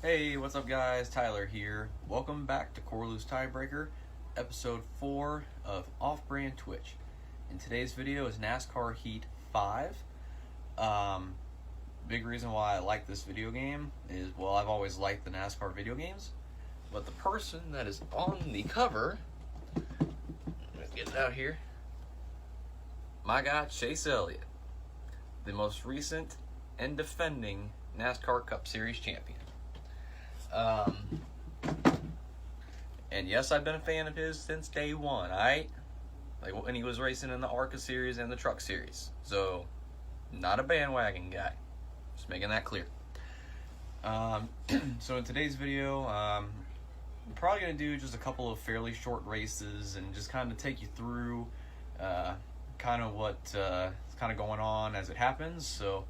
Hey, what's up guys? Tyler here. Welcome back to Core Loose Tiebreaker, episode 4 of Off-Brand Twitch. In today's video is NASCAR Heat 5. Big reason why I like this video game is, well, I've always liked the NASCAR video games, but the person that is on the cover, let's get it out here, my guy Chase Elliott, the most recent and defending NASCAR Cup Series champion. And yes, I've been a fan of his since day one, alright? Like when he was racing in the ARCA series and the Truck series. So, not a bandwagon guy. Just making that clear. So in today's video, I'm probably going to do just a couple of fairly short races and just kind of take you through kind of what's kind of going on as it happens. So,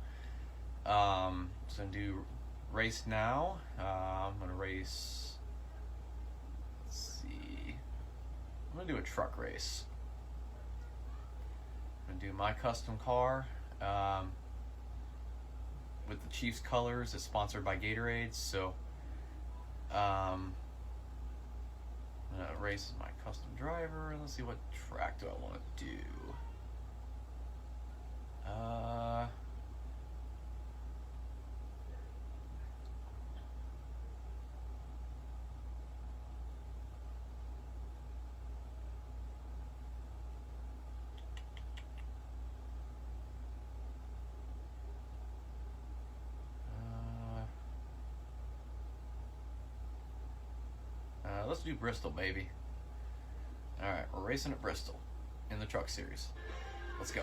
I'm going to do race now. I'm going to race, let's see, I'm going to do a truck race. I'm going to do my custom car with the Chiefs colors. It's sponsored by Gatorade. So I'm going to race my custom driver. Let's see, what track do I want to do? Let's do Bristol, baby. Alright, we're racing at Bristol in the Truck Series. Let's go.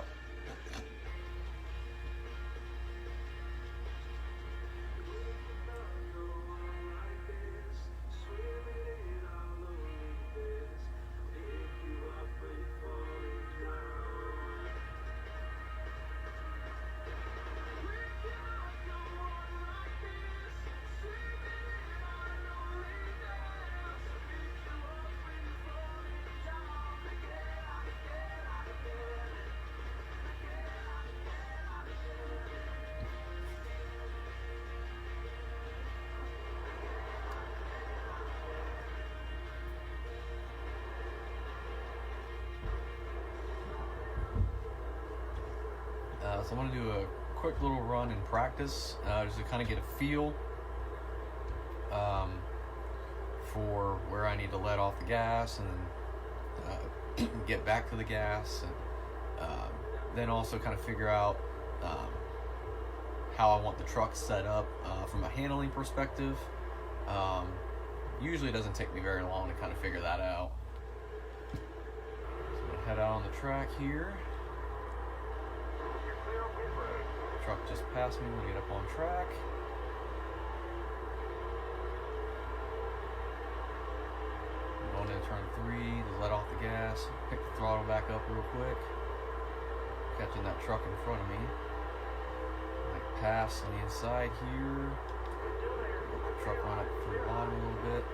So I'm going to do a quick little run in practice, just to kind of get a feel for where I need to let off the gas and then get back to the gas, and then also kind of figure out how I want the truck set up from a handling perspective. Usually it doesn't take me very long to kind of figure that out. So I'm going to head out on the track here. Truck just passed me. We'll get up on track. Going into turn 3, just let off the gas, pick the throttle back up real quick. Catching that truck in front of me. Like pass on the inside here. Let the truck run up to the bottom a little bit.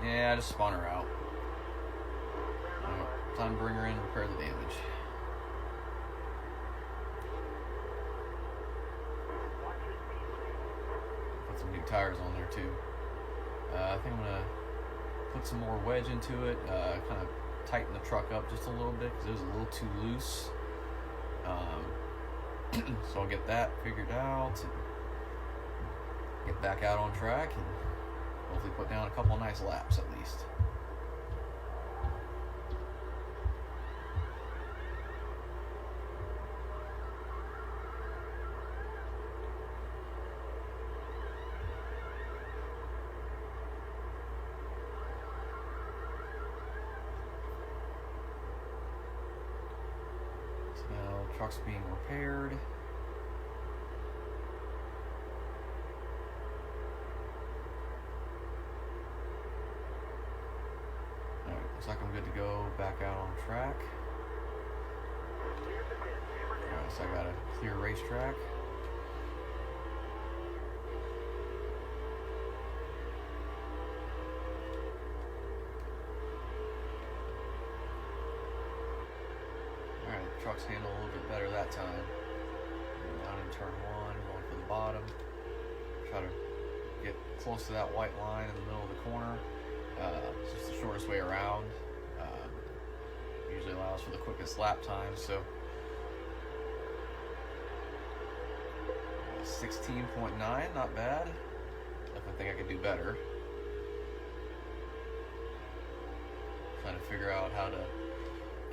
Yeah, I just spun her out. Time to bring her in and repair the damage. Some new tires on there too. I think I'm gonna put some more wedge into it, kind of tighten the truck up just a little bit because it was a little too loose. So I'll get that figured out and get back out on track and hopefully put down a couple nice laps at least. Truck's being repaired. Alright, looks like I'm good to go back out on track. Alright, so I got a clear racetrack. Trucks handle a little bit better that time. Down in turn 1, going for the bottom. close to that white line in the middle of the corner. It's just the shortest way around. Usually allows for the quickest lap time. So 16.9, not bad. Definitely think I could do better. Trying to figure out how to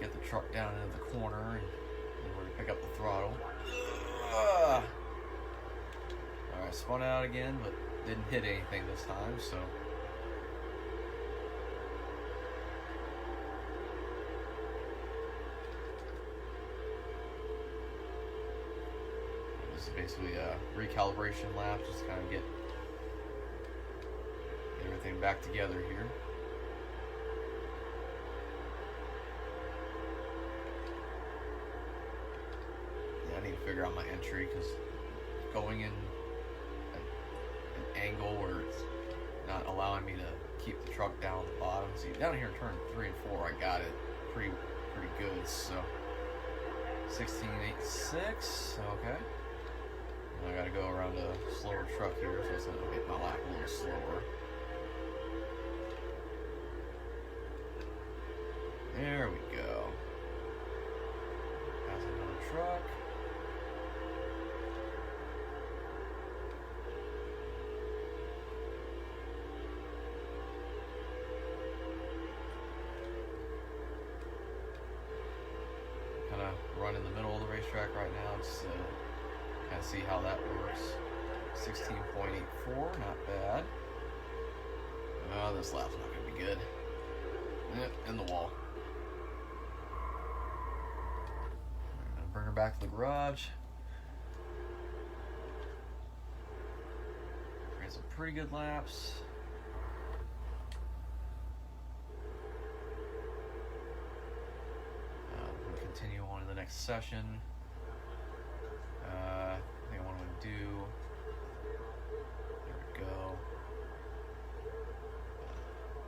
get the truck down into the corner and where to pick up the throttle. Alright, spun out again, but didn't hit anything this time, so. This is basically a recalibration lap, just to kind of get everything back together here. I need to figure out my entry because going in an angle where it's not allowing me to keep the truck down at the bottom. See, down here in turn 3 and 4, I got it pretty good. So 16.86, okay. And I got to go around a slower truck here, so it's going to make my lap a little slower. There we go. Pass another truck. Run in the middle of the racetrack right now, just to kind of see how that works. 16.84, not bad. Oh, this lap's not going to be good. In the wall. I'm going to bring her back to the garage. Ran some pretty good laps. Continue on to the next session. I think I want to do. There we go.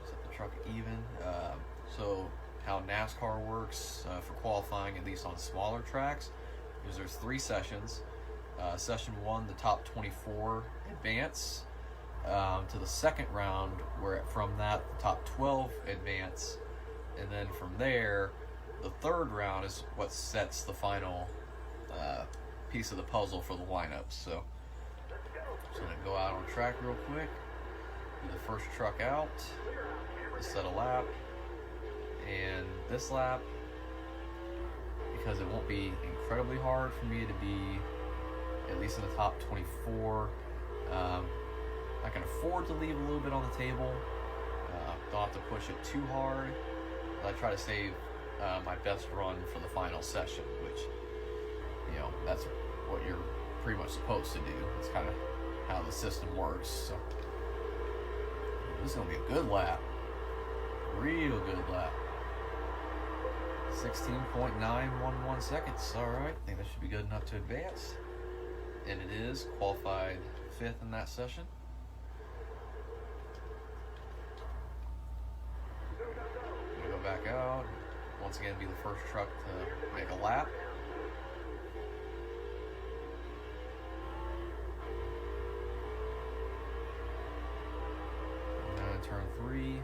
Set the truck even. So how NASCAR works for qualifying, at least on smaller tracks, is there's 3 sessions. Session 1, the top 24 advance to the second round, where from that the top 12 advance, and then from there. The third round is what sets the final piece of the puzzle for the lineup. So I'm going to go out on track real quick, do the first truck out, set a lap, and this lap, because it won't be incredibly hard for me to be at least in the top 24, I can afford to leave a little bit on the table. Don't have to push it too hard, but I try to save my best run for the final session, which, that's what you're pretty much supposed to do. It's kind of how the system works. So this is going to be a good lap. Real good lap. 16.911 seconds. Alright, I think that should be good enough to advance. And it is. Qualified 5th in that session. I'm going to go back out. Once again, be the first truck to make a lap. And then turn 3.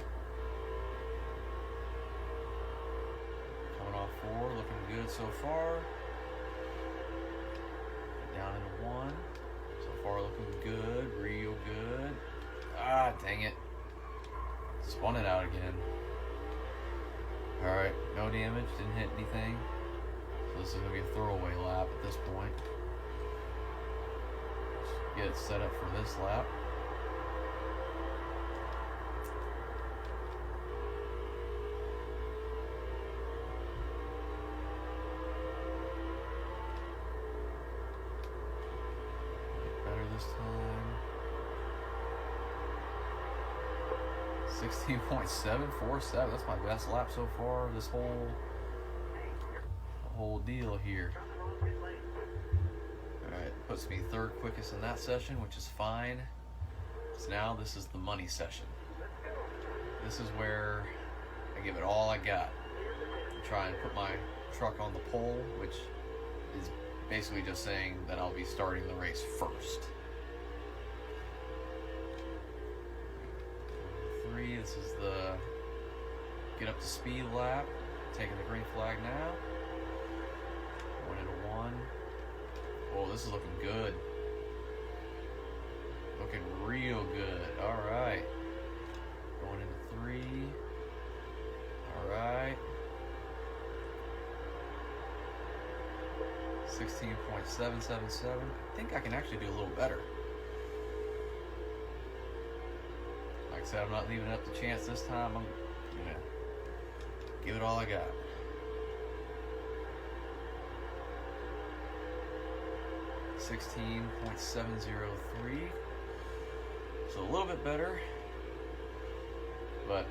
Coming off 4, looking good so far. Down into 1. So far looking good, real good. Ah, dang it. Spun it out again. Alright, no damage, didn't hit anything. So this is going to be a throwaway lap at this point. Just get it set up for this lap. Get better this time. 16.747. That's my best lap so far. This whole deal here. Alright, puts me 3rd quickest in that session, which is fine. So now this is the money session. This is where I give it all I got. Try and put my truck on the pole, which is basically just saying that I'll be starting the race first. 3. This is the get up to speed lap. Taking the green flag now. Going into 1. Oh, this is looking good. Looking real good. Alright. Going into 3. Alright. 16.777. I think I can actually do a little better. Like I said, I'm not leaving it up to chance this time. I'm gonna give it all I got. .703. So a little bit better, but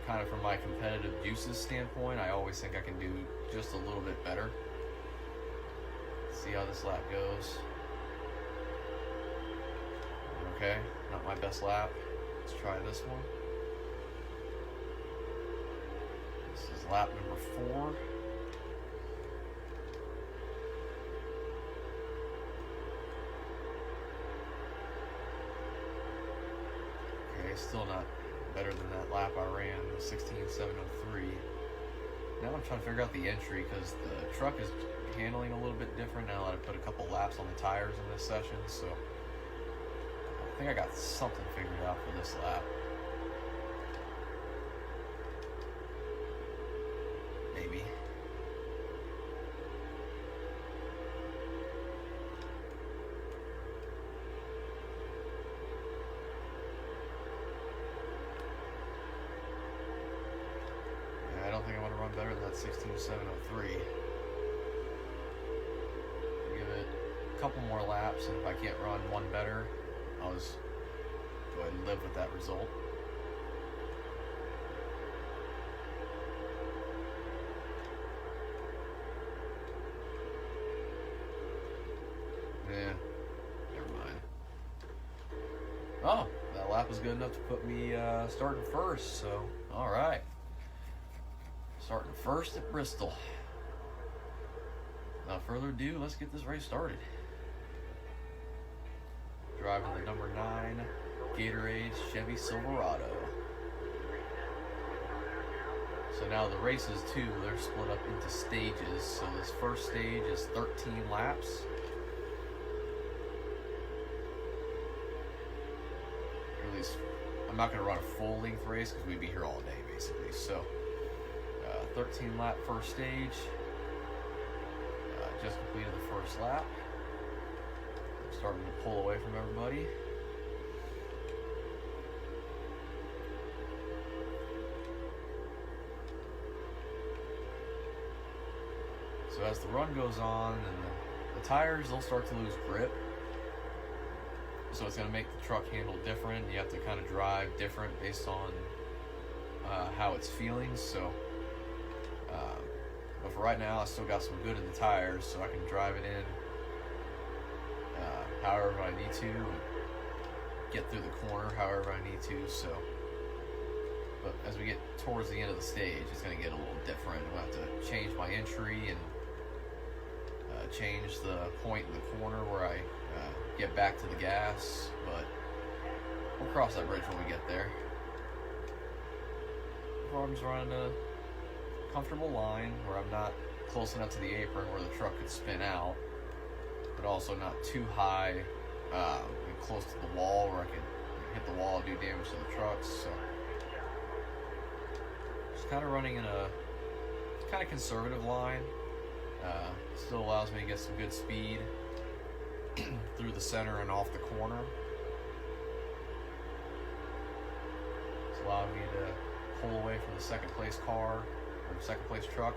kind of from my competitive juices standpoint, I always think I can do just a little bit better. See how this lap goes. Okay, not my best lap. Let's try this one. This is lap number 4. Okay, still not better than that lap I ran, the 16.703. Now I'm trying to figure out the entry because the truck is handling a little bit different now that I put a couple laps on the tires in this session, so I think I got something figured out for this lap. Maybe. Yeah, I don't think I'm going to run better than that 16.703. Couple more laps, and if I can't run one better, I'll just go ahead and live with that result. Yeah, never mind. Oh, that lap was good enough to put me starting first, so alright. Starting first at Bristol. Without further ado, let's get this race started. Driving the number 9 Gatorade Chevy Silverado. So now the races too, they're split up into stages. So this first stage is 13 laps. Or at least, I'm not going to run a full length race because we'd be here all day basically. So 13 lap first stage. Just completed the first lap. Starting to pull away from everybody. So as the run goes on, and the tires, they'll start to lose grip. So it's going to make the truck handle different. You have to kind of drive different based on how it's feeling. So, but for right now, I still got some good in the tires, so I can drive it in however I need to, and get through the corner however I need to. So, but as we get towards the end of the stage, it's going to get a little different. We'll have to change my entry and change the point in the corner where I get back to the gas, but we'll cross that bridge when we get there. I'm just running a comfortable line where I'm not close enough to the apron where the truck could spin out, but also not too high and close to the wall where I could hit the wall and do damage to the trucks. So just kind of running in a kind of conservative line. Still allows me to get some good speed through the center and off the corner. It's allowing me to pull away from the second place car or second place truck.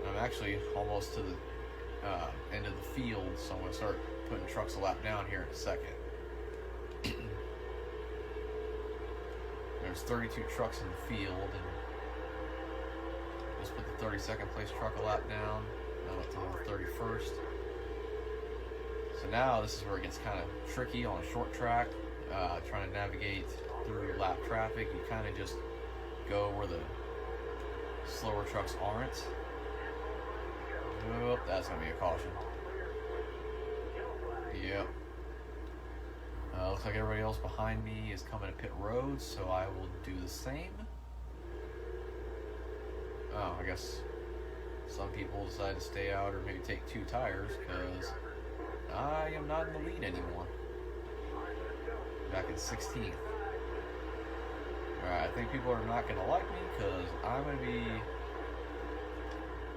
And I'm actually almost to the end of the field, so I'm going to start putting trucks a lap down here in a second. There's 32 trucks in the field, and just put the 32nd place truck a lap down. Now up to the 31st. So now this is where it gets kind of tricky on a short track, trying to navigate through lap traffic. You kind of just go where the slower trucks aren't. Oh, that's going to be a caution. Yep. Looks like everybody else behind me is coming to pit road, so I will do the same. Oh, I guess some people decide to stay out or maybe take 2 tires because I am not in the lead anymore. Back in 16th. Alright, I think people are not going to like me because I'm going to be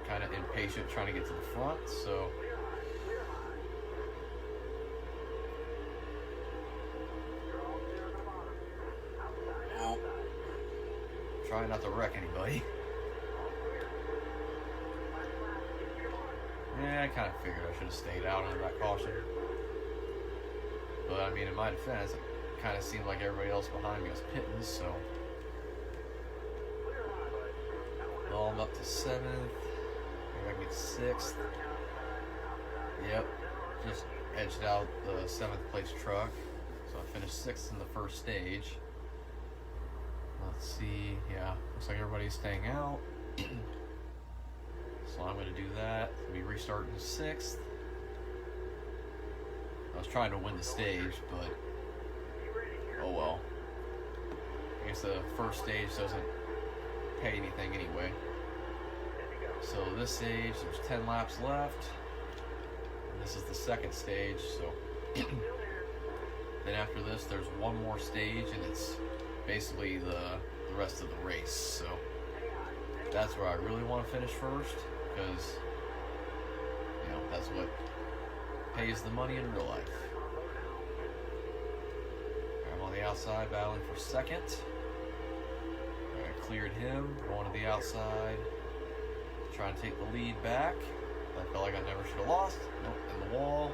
kind of impatient trying to get to the front, so try not to wreck anybody. Yeah, I kind of figured I should have stayed out under that caution. But I mean, in my defense, it kind of seemed like everybody else behind me was pitting, so. Well, I'm up to 7th. Maybe I can get 6th. Yep, just edged out the 7th place truck. So I finished 6th in the first stage. Let's see, yeah, looks like everybody's staying out. So I'm going to do that. I'll be restarting 6th. I was trying to win the stage, but oh well. I guess the first stage doesn't pay anything anyway. So this stage, there's 10 laps left. And this is the second stage, so then after this there's one more stage and it's basically the rest of the race. So that's where I really want to finish first, because you know that's what pays the money in real life. I'm on the outside battling for 2nd. I cleared him, going to the outside, trying to take the lead back. I felt like I never should have lost. Nope, in the wall,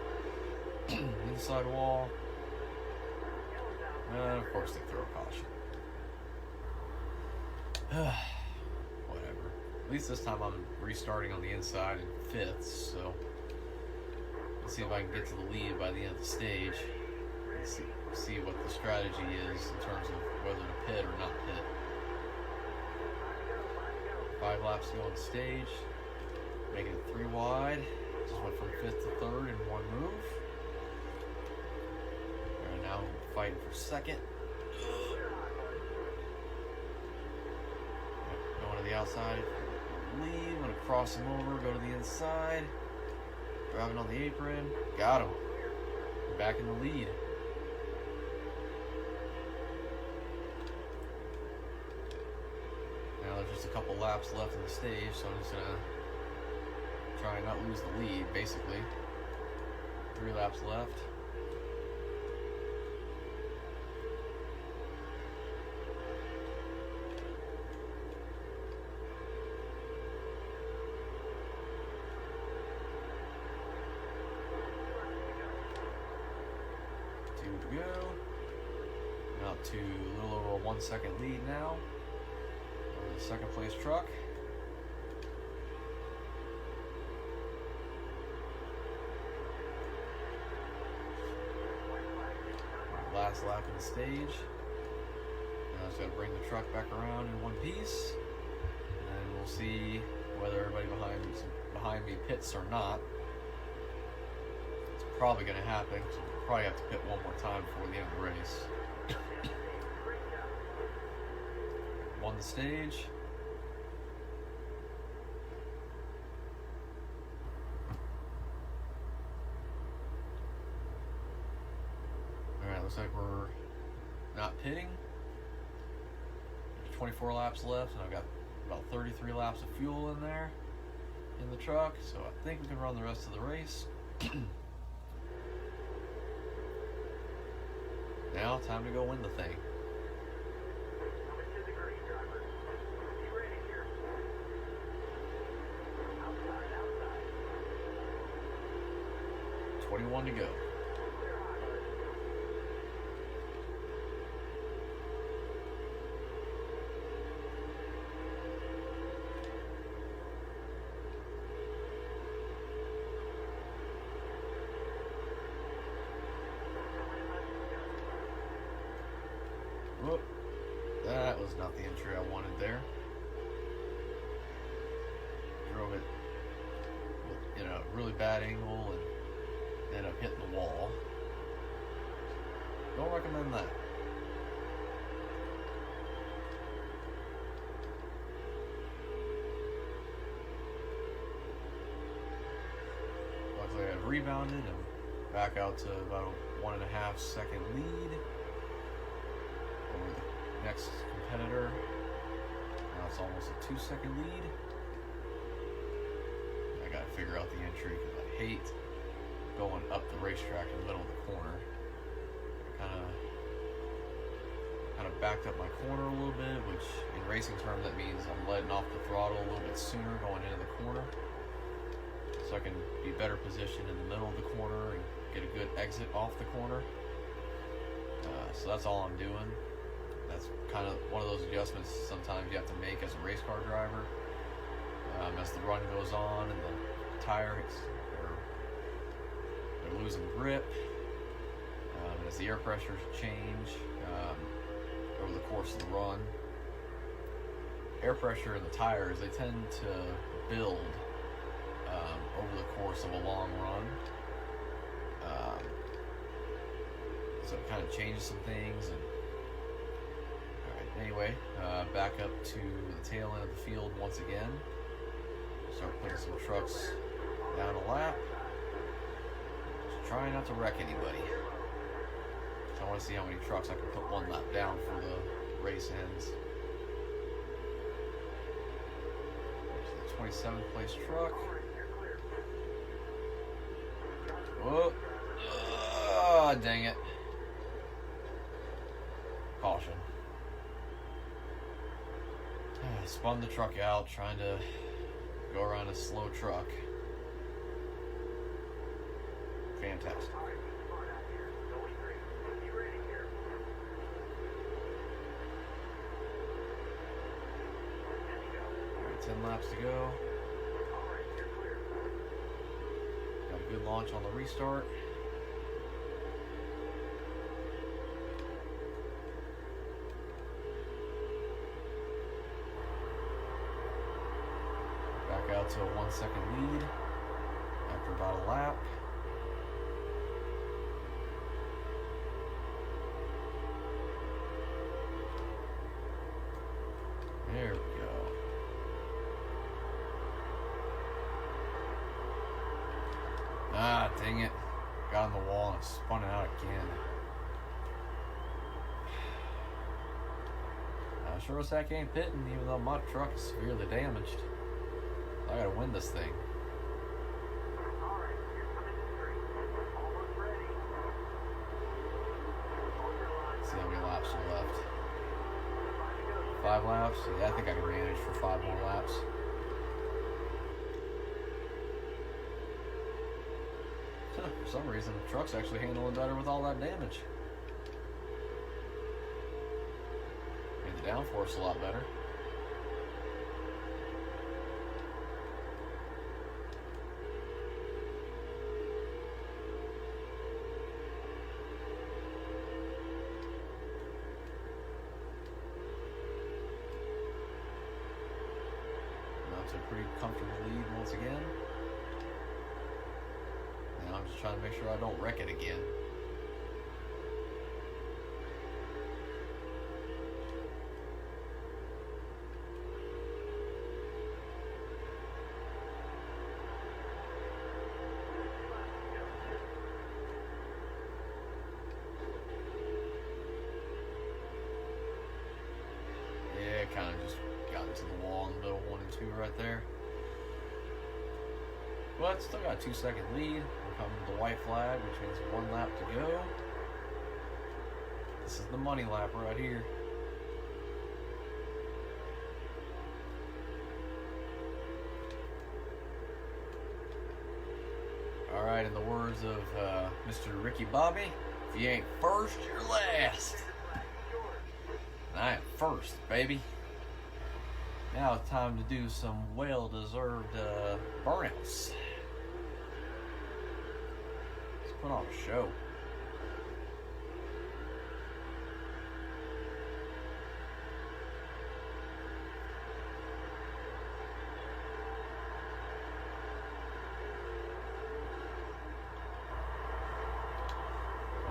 inside wall, and of course they throw a caution. Whatever. At least this time I'm restarting on the inside in 5th, so let's see if I can get to the lead by the end of the stage and see what the strategy is in terms of whether to pit or not pit. 5 laps to go on the stage, making it 3 wide. Just went from 5th to 3rd in one move. And now I'm fighting for 2nd. Going to the outside, lead. I'm going to cross him over, go to the inside. Driving on the apron. Got him. Back in the lead. Now there's just a couple laps left in the stage, so I'm just going to try and not lose the lead, basically. 3 laps left. To go. Out to a little over a 1 second lead now. On the 2nd place truck. Last lap of the stage. Now I just got to bring the truck back around in one piece, and then we'll see whether everybody behind me pits or not. It's probably going to happen. So we'll probably have to pit one more time before the end of the race. Won the stage. Alright, looks like we're not pitting. There's 24 laps left, and I've got about 33 laps of fuel in there in the truck, so I think we can run the rest of the race. Now, time to go win the thing. $21 to go. Whoop. That was not the entry I wanted there. Drove it in a really bad angle and ended up hitting the wall. Going like recommend that. Luckily, I've rebounded and back out to about a 1.5 second lead over the next competitor. Now it's almost a 2-second lead. I gotta figure out the entry because I hate going up the racetrack in the middle of the corner. I kind of backed up my corner a little bit, which in racing terms that means I'm letting off the throttle a little bit sooner going into the corner, so I can be better positioned in the middle of the corner and get a good exit off the corner. So that's all I'm doing. That's kind of one of those adjustments sometimes you have to make as a race car driver. As the run goes on and the tires they're losing grip, and as the air pressures change over the course of the run, air pressure in the tires, they tend to build over the course of a long run. So it kind of changes some things. And anyway, back up to the tail end of the field once again. Start putting some trucks down a lap. Just trying not to wreck anybody. So I want to see how many trucks I can put one lap down for the race ends. There's the 27th place truck. Whoa. Oh, dang it. Caution. I spun the truck out trying to go around a slow truck. Fantastic. Alright, 10 laps to go. Got a good launch on the restart. Back out to a 1 second lead after about a lap. There we go. Ah, dang it. Got on the wall and spun it out again. Sure as heck ain't pitting, even though my truck is severely damaged. I gotta win this thing. Let's see how many laps are left. 5 laps? Yeah, I think I can manage for 5 more laps. For some reason, the truck's actually handling better with all that damage. Made the downforce a lot better. A pretty comfortable lead once again. Now I'm just trying to make sure I don't wreck it again. Yeah, kind of just got into the wall in the middle, 1 and 2 right there. But still got a 2 second lead. We're coming to the white flag, which means 1 lap to go. This is the money lap right here. Alright, in the words of Mr. Ricky Bobby, if you ain't first, you're last. And I am first, baby. Now it's time to do some well-deserved burnouts. Let's put on a show.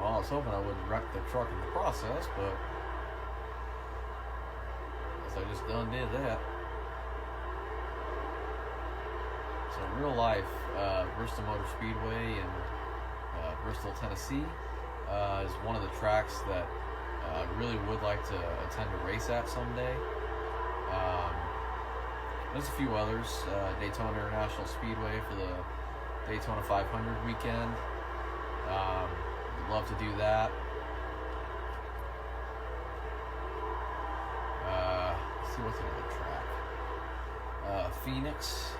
Well, I was hoping I wouldn't wreck the truck in the process, but I guess I just done did that. So in real life, Bristol Motor Speedway in Bristol, Tennessee is one of the tracks that I really would like to attend a race at someday. There's a few others. Daytona International Speedway for the Daytona 500 weekend. Would love to do that. Let's see what's another track. Phoenix,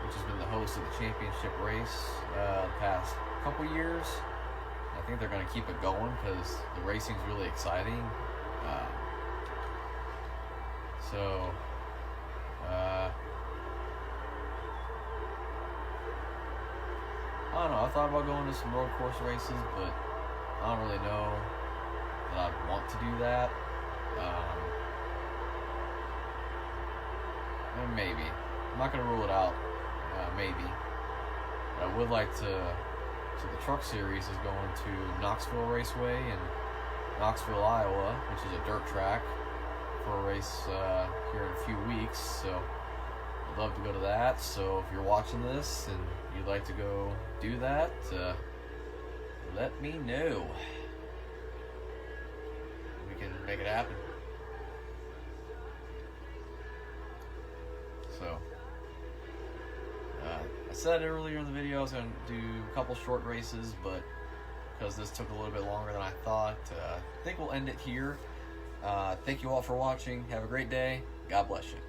which has been the host of the championship race the past couple years. I think they're going to keep it going because the racing's really exciting. I don't know. I thought about going to some road course races, but I don't really know that I'd want to do that. Maybe. I'm not going to rule it out. Maybe. But I would like to. So the truck series is going to Knoxville Raceway in Knoxville, Iowa, which is a dirt track, for a race here in a few weeks. So I'd love to go to that. So if you're watching this and you'd like to go do that, let me know. We can make it happen. So I said earlier in the video I was going to do a couple short races, but because this took a little bit longer than I thought, I think we'll end it here. Thank you all for watching. Have a great day. God bless you.